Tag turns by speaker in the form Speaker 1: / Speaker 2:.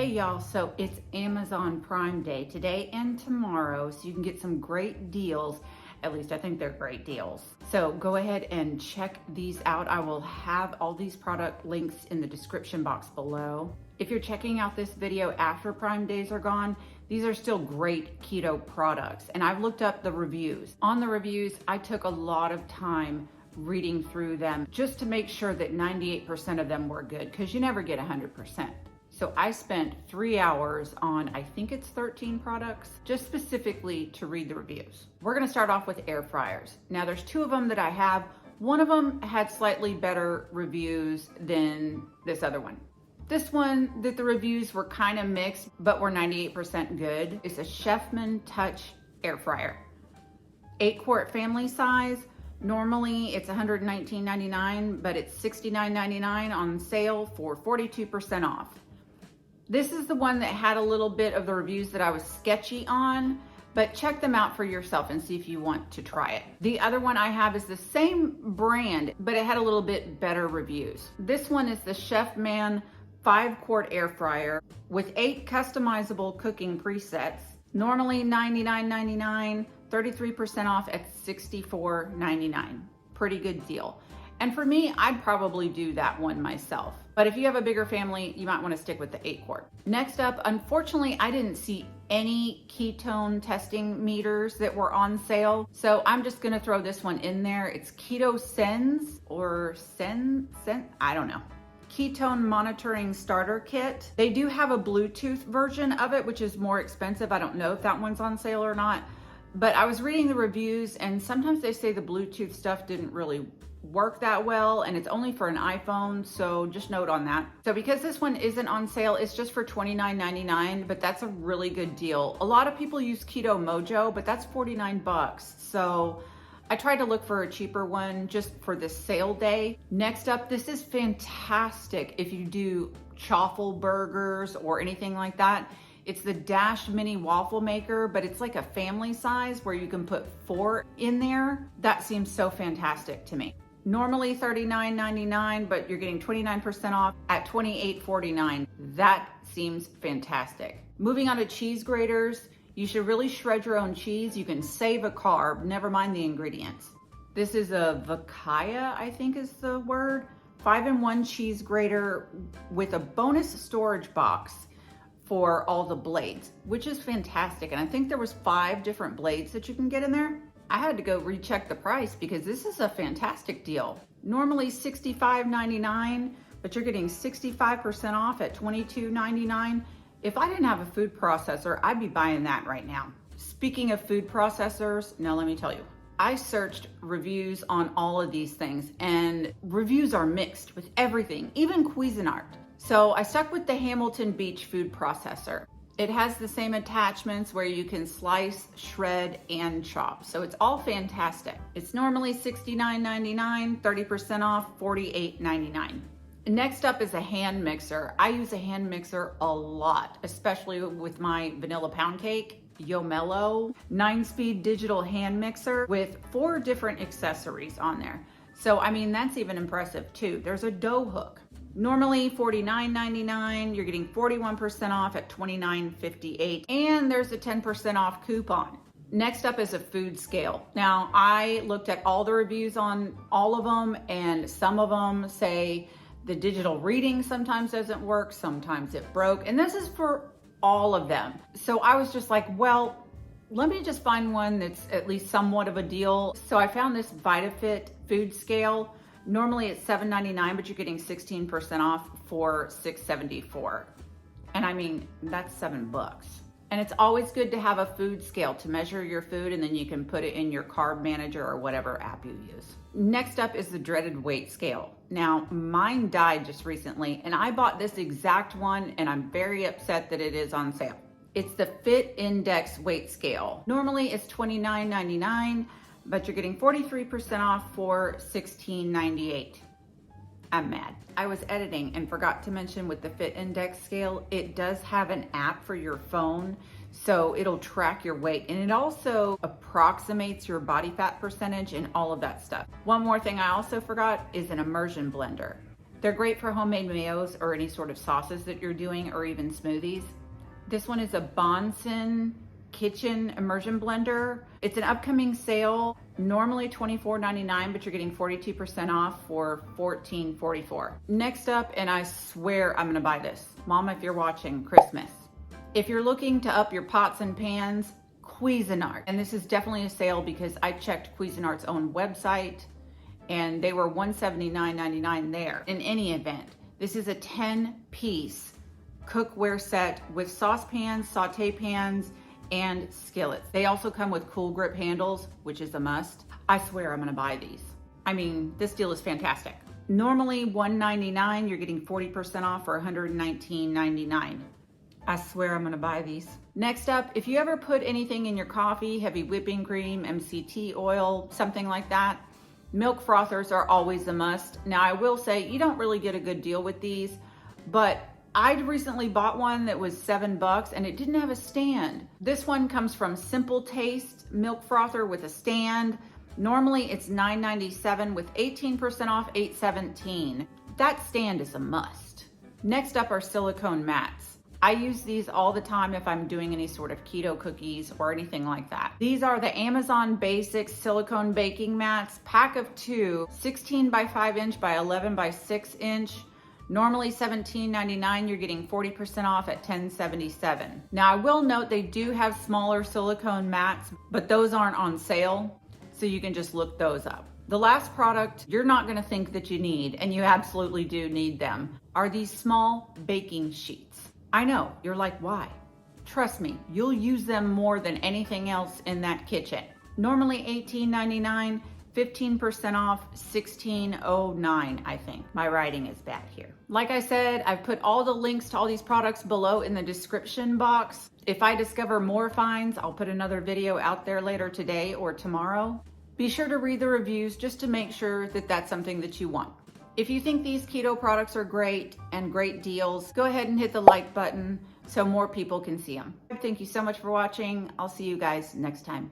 Speaker 1: Hey y'all, so it's Amazon Prime Day today and tomorrow, so you can get some great deals. At least I think they're great deals. So go ahead and check these out. I will have all these product links in the description box below. If you're checking out this video after Prime Days are gone, these are still great keto products. And I've looked up the reviews. On the reviews, I took a lot of time reading through them just to make sure that 98% of them were good, because you never get 100%. So I spent 3 hours on, I think it's 13 products, just specifically to read the reviews. We're gonna start off with air fryers. Now there's 2 of them that I have. One of them had slightly better reviews than this other one. This one, that the reviews were kind of mixed, but were 98% good. It's a Chefman Touch air fryer. 8-quart family size. Normally it's $119.99, but it's $69.99 on sale for 42% off. This is the one that had a little bit of the reviews that I was sketchy on, but check them out for yourself and see if you want to try it. The other one I have is the same brand, but it had a little bit better reviews. This one is the Chefman 5-quart air fryer with 8 customizable cooking presets. Normally $99.99, 33% off at $64.99. Pretty good deal. And for me, I'd probably do that one myself. But if you have a bigger family, you might want to stick with the 8-quart. Next up, unfortunately, I didn't see any ketone testing meters that were on sale. So I'm just gonna throw this one in there. It's Keto Sense or Sen, I don't know. Ketone Monitoring Starter Kit. They do have a Bluetooth version of it, which is more expensive. I don't know if that one's on sale or not. But I was reading the reviews and sometimes they say the Bluetooth stuff didn't really work that well, and it's only for an iPhone, so just note on that. So because this one isn't on sale, it's just for $29.99, but that's a really good deal. A lot of people use Keto Mojo, but that's 49 bucks. So I tried to look for a cheaper one just for this sale day. Next up, this is fantastic if you do chaffle burgers or anything like that. It's the Dash Mini Waffle Maker, but it's like a family size where you can put 4 in there. That seems so fantastic to me. Normally $39.99, but you're getting 29% off at $28.49. That seems fantastic. Moving on to cheese graters. You should really shred your own cheese. You can save a carb, never mind the ingredients. This is a Vakaya, I think is the word. 5-in-1 cheese grater with a bonus storage box for all the blades, which is fantastic. And I think there was 5 different blades that you can get in there. I had to go recheck the price because this is a fantastic deal. Normally $65.99, but you're getting 65% off at $22.99. If I didn't have a food processor, I'd be buying that right now. Speaking of food processors, now let me tell you, I searched reviews on all of these things and reviews are mixed with everything, even Cuisinart. So I stuck with the Hamilton Beach food processor. It has the same attachments where you can slice, shred, and chop. So it's all fantastic. It's normally $69.99, 30% off, $48.99. Next up is a hand mixer. I use a hand mixer a lot, especially with my vanilla pound cake. Yomelo 9-speed digital hand mixer with 4 different accessories on there. So, I mean, that's even impressive too. There's a dough hook. Normally $49.99, you're getting 41% off at $29.58, and there's a 10% off coupon. Next up is a food scale. Now, I looked at all the reviews on all of them, and some of them say the digital reading sometimes doesn't work, sometimes it broke, and this is for all of them. So I was just like, well, let me just find one that's at least somewhat of a deal. So I found this VitaFit food scale. Normally it's $7.99, but you're getting 16% off for $6.74. And I mean, that's $7. And it's always good to have a food scale to measure your food, and then you can put it in your carb manager or whatever app you use. Next up is the dreaded weight scale. Now, mine died just recently, and I bought this exact one, and I'm very upset that it is on sale. It's the Fit Index weight scale. Normally it's $29.99. but you're getting 43% off for $16.98. I'm mad. I was editing and forgot to mention with the Fit Index scale, it does have an app for your phone, so it'll track your weight, and it also approximates your body fat percentage and all of that stuff. One more thing I also forgot is an immersion blender. They're great for homemade mayos or any sort of sauces that you're doing, or even smoothies. This one is a Bonson kitchen immersion blender. It's an upcoming sale, normally $24.99, but you're getting 42% off for $14.44. Next up, and I swear I'm gonna buy this. Mama, if you're watching, Christmas. If you're looking to up your pots and pans, Cuisinart. And this is definitely a sale because I checked Cuisinart's own website and they were $179.99 there. In any event, this is a 10-piece cookware set with saucepans, saute pans, and skillets. They also come with cool grip handles, which is a must. I swear I'm gonna buy these. I mean, this deal is fantastic. Normally $199, you're getting 40% off for $119.99. I swear I'm gonna buy these. Next up, if you ever put anything in your coffee, heavy whipping cream, MCT oil, something like that, milk frothers are always a must. Now I will say you don't really get a good deal with these, but I recently bought one that was $7 and it didn't have a stand. This one comes from Simple Taste milk frother with a stand. Normally it's $9.97 with 18% off, $8.17. That stand is a must. Next up are silicone mats. I use these all the time if I'm doing any sort of keto cookies or anything like that. These are the Amazon Basics silicone baking mats, pack of 2, 16 by 5 inch by 11 by 6 inch. Normally $17.99, you're getting 40% off at $10.77. Now I will note they do have smaller silicone mats, but those aren't on sale, so you can just look those up. The last product you're not gonna think that you need, and you absolutely do need them, are these small baking sheets. I know, you're like, why? Trust me, you'll use them more than anything else in that kitchen. Normally $18.99, 15% off, $16.09, I think. My writing is bad here. Like I said, I've put all the links to all these products below in the description box. If I discover more finds, I'll put another video out there later today or tomorrow. Be sure to read the reviews just to make sure that that's something that you want. If you think these keto products are great and great deals, go ahead and hit the like button so more people can see them. Thank you so much for watching. I'll see you guys next time.